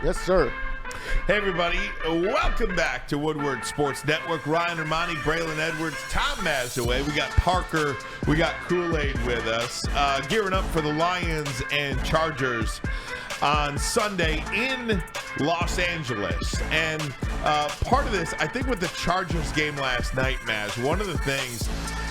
Yes, sir. Hey, everybody. Welcome back to Woodward Sports Network. Ryan Ermanni, Braylon Edwards, Tom Mazaway. We got Parker. We got Kool-Aid with us. Gearing up for the Lions and Chargers on Sunday in Los Angeles. And part of this, I think with the Chargers game last night, Maz, one of the things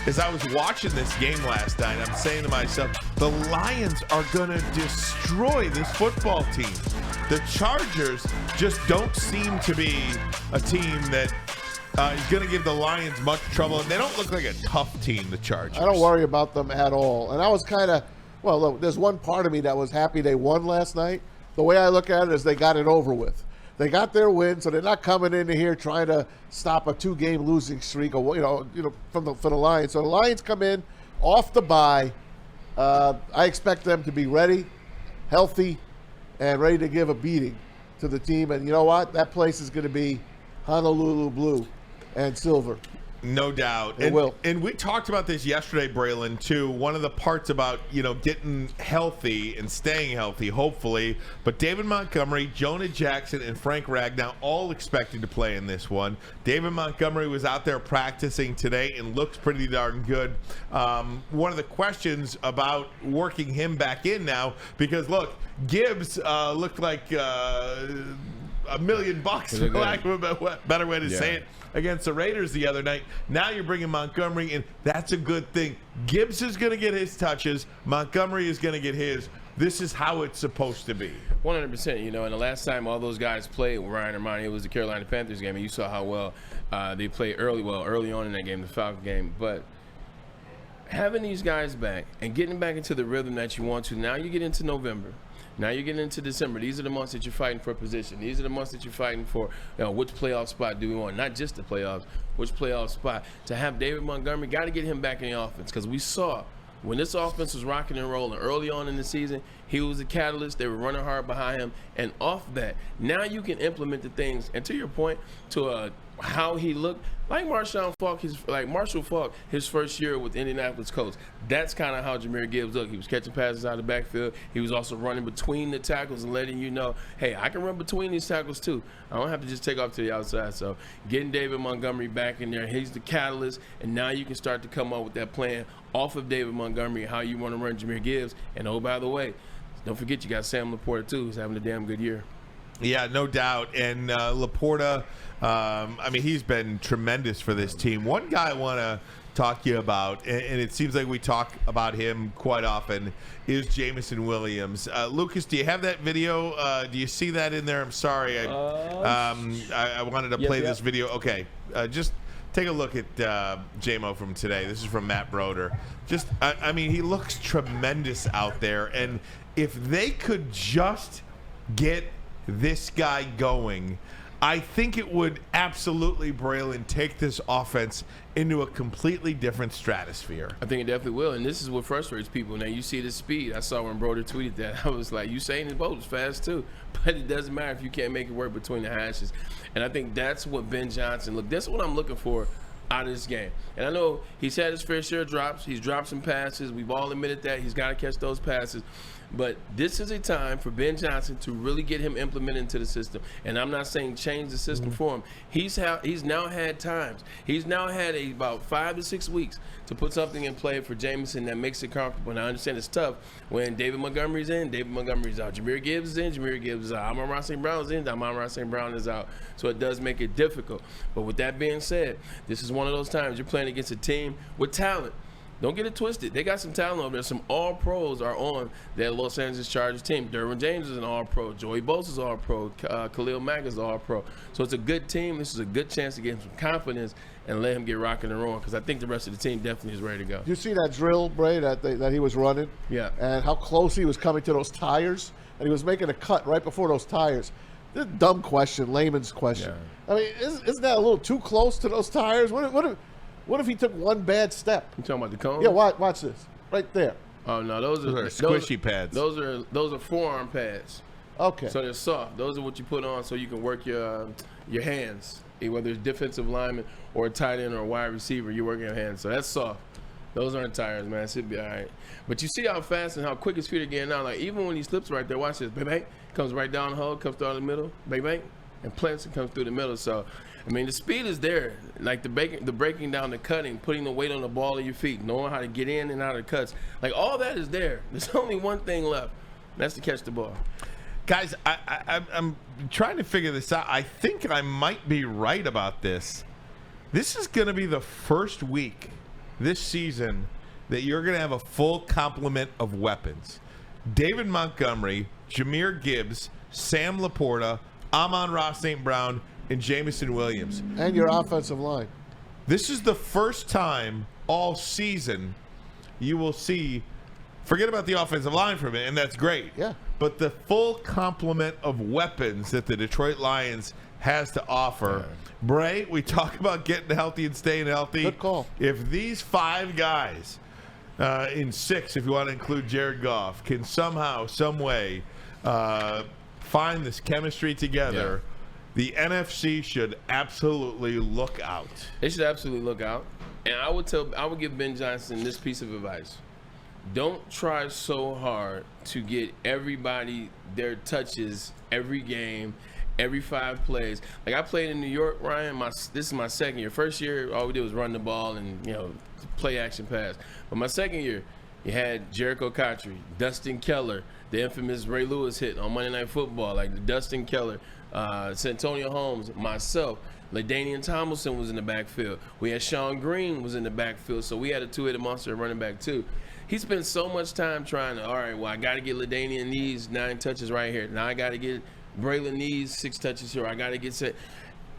is I was watching this game last night, I'm saying to myself, the Lions are going to destroy this football team. The Chargers just don't seem to be a team that is going to give the Lions much trouble. And they don't look like a tough team, the Chargers. I don't worry about them at all. And I was kind of, well, look, there's one part of me that was happy they won last night. The way I look at it is they got it over with. They got their win, so they're not coming into here trying to stop a 2-game losing streak, or for the Lions. So the Lions come in off the bye. I expect them to be ready, healthy, and ready to give a beating to the team. And you know what? That place is going to be Honolulu blue and silver. No doubt. It will. And we talked about this yesterday, Braylon, too. One of the parts about, getting healthy and staying healthy, hopefully. But David Montgomery, Jonah Jackson, and Frank Ragnow all expected to play in this one. David Montgomery was out there practicing today and looks pretty darn good. One of the questions about working him back in now, because, look, Gibbs looked like $1 million, for lack of a better way to say it, against the Raiders the other night. Now you're bringing Montgomery in. That's a good thing. Gibbs is going to get his touches. Montgomery is going to get his. This is how it's supposed to be. 100%. And the last time all those guys played with Ryan Ermanni, it was the Carolina Panthers game, and you saw how well they played early on in that game, the Falcon game. But having these guys back and getting back into the rhythm that you want to, now you get into November. Now you're getting into December. These are the months that you're fighting for position. These are the months that you're fighting for, which playoff spot do we want? Not just the playoffs, which playoff spot. To have David Montgomery, got to get him back in the offense, because we saw when this offense was rocking and rolling early on in the season, he was the catalyst. They were running hard behind him. And off that, now you can implement the things. And to your point, to how he looked, like Marshall Faulk, his first year with Indianapolis Colts. That's kind of how Jahmyr Gibbs looked. He was catching passes out of the backfield. He was also running between the tackles and letting you know, hey, I can run between these tackles too. I don't have to just take off to the outside. So getting David Montgomery back in there, he's the catalyst, and now you can start to come up with that plan off of David Montgomery, how you want to run Jahmyr Gibbs. And oh, by the way, don't forget you got Sam Laporta too, who's having a damn good year. Yeah, no doubt. And Laporta, he's been tremendous for this team. One guy I want to talk to you about, and it seems like we talk about him quite often, is Jameson Williams. Lucas, do you have that video? Do you see that in there? I'm sorry. I wanted to play this video. Okay, just take a look at JMO from today. This is from Matt Broder. He looks tremendous out there. And if they could just get this guy going, I think it would absolutely, Braylon, take this offense into a completely different stratosphere. I think it definitely will, and this is what frustrates people. Now, you see the speed. I saw when Broder tweeted that. I was like, Usain Bolt is fast too, but it doesn't matter if you can't make it work between the hashes. And I think that's what Ben Johnson, that's what I'm looking for out of this game. And I know he's had his fair share of drops. He's dropped some passes. We've all admitted that. He's got to catch those passes. But this is a time for Ben Johnson to really get him implemented into the system. And I'm not saying change the system for him. He's now had times. He's now had about 5 to 6 weeks to put something in play for Jameson that makes it comfortable. And I understand it's tough when David Montgomery's in, David Montgomery's out. Jahmyr Gibbs is in, Jahmyr Gibbs is out. Amon-Ra St. Brown is in, Amon-Ra St. Brown is out. So it does make it difficult. But with that being said, this is one of those times you're playing against a team with talent. Don't get it twisted. They got some talent over there. Some all-pros are on that Los Angeles Chargers team. Derwin James is an all-pro. Joey Bosa is all-pro. Khalil Mack is all-pro. So it's a good team. This is a good chance to get him some confidence and let him get rocking and rolling, because I think the rest of the team definitely is ready to go. You see that drill, Bray, that he was running? Yeah. And how close he was coming to those tires? And he was making a cut right before those tires. This is a dumb question, layman's question. Yeah. Isn't that a little too close to those tires? What if he took one bad step? You talking about the cone? Yeah, watch this. Right there. Oh, no, those are squishy pads. Those are forearm pads. Okay. So they're soft. Those are what you put on so you can work your hands. Whether it's defensive lineman or a tight end or a wide receiver, you're working your hands. So that's soft. Those aren't tires, man. It should be all right. But you see how fast and how quick his feet are getting now. Like, even when he slips right there, watch this. Bang, bang. Comes right down the hole, comes through the middle. Bang, bang. And plants and comes through the middle. So, I mean, the speed is there. Like, the breaking down, the cutting, putting the weight on the ball of your feet, knowing how to get in and out of cuts. Like, all that is there. There's only one thing left. That's to catch the ball. Guys, I'm trying to figure this out. I think I might be right about this. This is going to be the first week this season that you're going to have a full complement of weapons. David Montgomery, Jahmyr Gibbs, Sam Laporta, Amon-Ra St. Brown, and Jamison Williams. And your offensive line. This is the first time all season you will see, forget about the offensive line for a minute, and that's great. Yeah. But the full complement of weapons that the Detroit Lions has to offer. Bray, we talk about getting healthy and staying healthy. Good call. If these 5 guys, in 6, if you want to include Jared Goff, can somehow, some way find this chemistry together, the NFC should absolutely look out. They should absolutely look out. And I would give Ben Johnson this piece of advice. Don't try so hard to get everybody their touches every game, every 5 plays. Like, I played in New York, Ryan. This is my second year. First year, all we did was run the ball and, play action pass. But my second year, you had Jericho Cotchery, Dustin Keller, the infamous Ray Lewis hit on Monday Night Football, like Dustin Keller, Santonio Holmes, myself. LaDainian Tomlinson was in the backfield. We had Sean Green was in the backfield, so we had a 2-headed monster running back too. He spent so much time trying to, all right, well, I got to get LaDainian these 9 touches right here. Now I got to get Braylon these 6 touches here. I got to get set.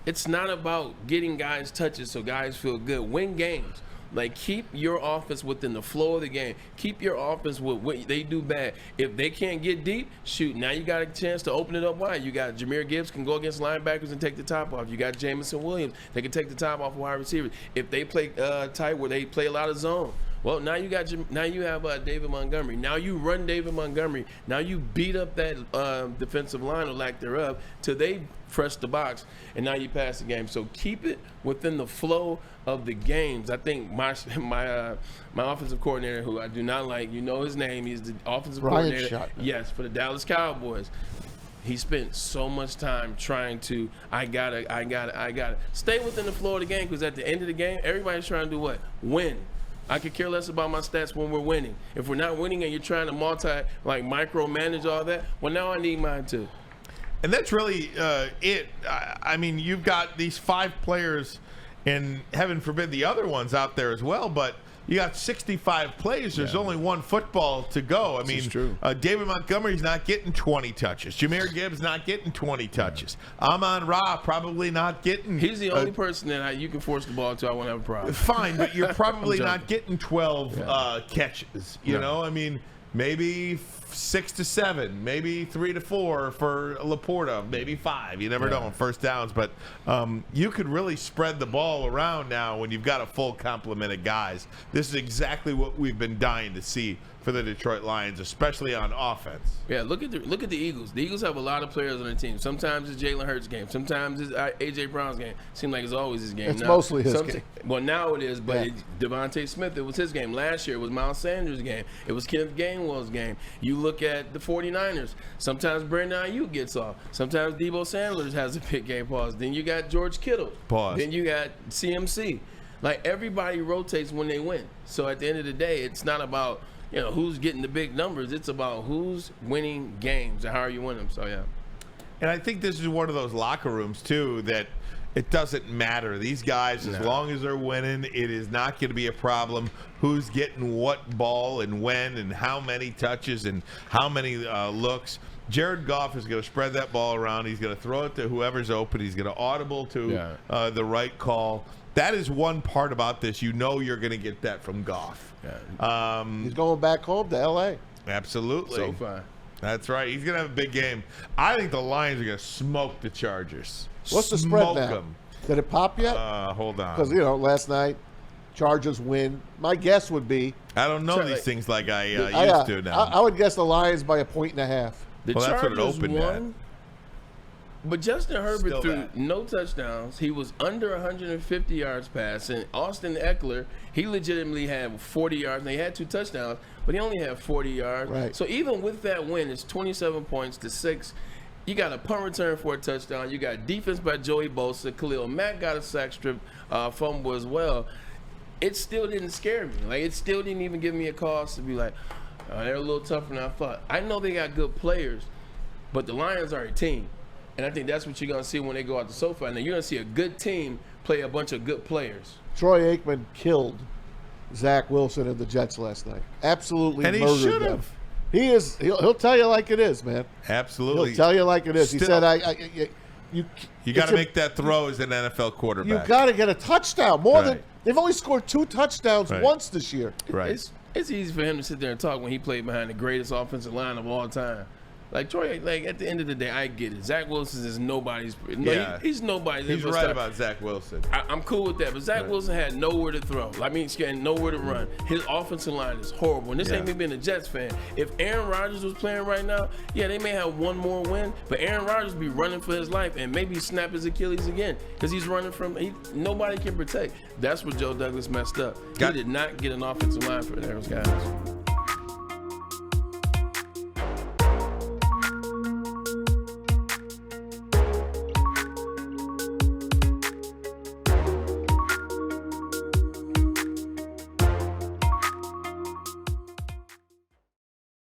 It's not about getting guys touches so guys feel good. Win games. Like, keep your offense within the flow of the game. Keep your offense with what they do bad. If they can't get deep, shoot, now you got a chance to open it up wide. You got Jahmyr Gibbs can go against linebackers and take the top off. You got Jamison Williams. They can take the top off wide receivers. If they play tight where they play a lot of zone, well, now you have David Montgomery. Now you run David Montgomery. Now you beat up that defensive line or lack thereof till they press the box, and now you pass the game. So keep it within the flow of the games. I think my offensive coordinator, who I do not like, his name, he's the offensive coordinator. Shot. Yes, for the Dallas Cowboys. He spent so much time trying to, I gotta stay within the flow of the game, because at the end of the game, everybody's trying to do what? Win. I could care less about my stats when we're winning. If we're not winning and you're trying to micromanage all that, well, now I need mine too. And that's really it. I mean, you've got these 5 players, and heaven forbid the other ones out there as well, but you got 65 plays. There's only one football to go. I mean, David Montgomery's not getting 20 touches. Jahmyr Gibbs not getting 20 touches. Amon-Ra probably not getting. He's the only person that you can force the ball to. I won't have a problem. Fine, but you're probably not getting 12 catches. You know, I mean, maybe 6 to 7, maybe 3 to 4 for Laporta, maybe 5. You never know on first downs, but you could really spread the ball around now when you've got a full complement of guys. This is exactly what we've been dying to see for the Detroit Lions, especially on offense. Yeah, look at the Eagles. The Eagles have a lot of players on their team. Sometimes it's Jalen Hurts' game. Sometimes it's A.J. Brown's game. Seems like it's always his game. It's mostly his game. Well, now it is, but Devontae Smith, it was his game. Last year it was Miles Sanders' game. It was Kenneth Gainwell's game. You look at the 49ers. Sometimes Brandon Ayuk gets off. Sometimes Deebo Sanders has a big game pause. Then you got George Kittle. Pause. Then you got CMC. Like, everybody rotates when they win. So at the end of the day, it's not about who's getting the big numbers. It's about who's winning games and how are you winning them. So, yeah. And I think this is one of those locker rooms, too, that it doesn't matter. These guys, as long as they're winning, it is not going to be a problem who's getting what ball and when and how many touches and how many looks. Jared Goff is going to spread that ball around. He's going to throw it to whoever's open. He's going to audible to the right call. That is one part about this. You're going to get that from Goff. Yeah. He's going back home to L.A. Absolutely. So far. That's right. He's going to have a big game. I think the Lions are going to smoke the Chargers. What's the spread now? Them. Did it pop yet? Hold on. Because, last night, Chargers win. My guess would be. I don't know these things like I used to now. I would guess the Lions by 1.5 points. The Well, that's what Chargers it opened won. But Justin Herbert Still threw that. no touchdowns. He was under 150 yards passing. Austin Eckler, he legitimately had 40 yards. And he had 2 touchdowns, but he only had 40 yards. Right. So even with that win, it's 27 points to 6. You got a punt return for a touchdown. You got defense by Joey Bosa. Khalil Mack got a sack strip fumble as well. It still didn't scare me. Like, it still didn't even give me a cause to be like, they're a little tougher than I thought. I know they got good players, but the Lions are a team. And I think that's what you're going to see when they go out to SoFi. And then you're going to see a good team play a bunch of good players. Troy Aikman killed Zach Wilson and the Jets last night. Absolutely And he murdered should them. have. He is. He'll tell you like it is, man. Absolutely. He'll tell you like it is. He Still- said, "You You got to make that throw as an NFL quarterback. You got to get a touchdown. More than Right. they've only scored 2 touchdowns Right. once this year. Right. It's easy for him to sit there and talk when he played behind the greatest offensive line of all time. Like, Troy, like, at the end of the day, I get it. Zach Wilson is nobody's. Yeah. He's nobody's. He's first right time. about Zach Wilson. I'm cool with that, but Zach Wilson had nowhere to throw. I mean, he had nowhere to run. His offensive line is horrible. And this ain't me being a Jets fan. If Aaron Rodgers was playing right now, yeah, they may have one more win, but Aaron Rodgers be running for his life and maybe snap his Achilles again because he's running from nobody can protect. That's where Joe Douglas messed up. He did not get an offensive line for those guys.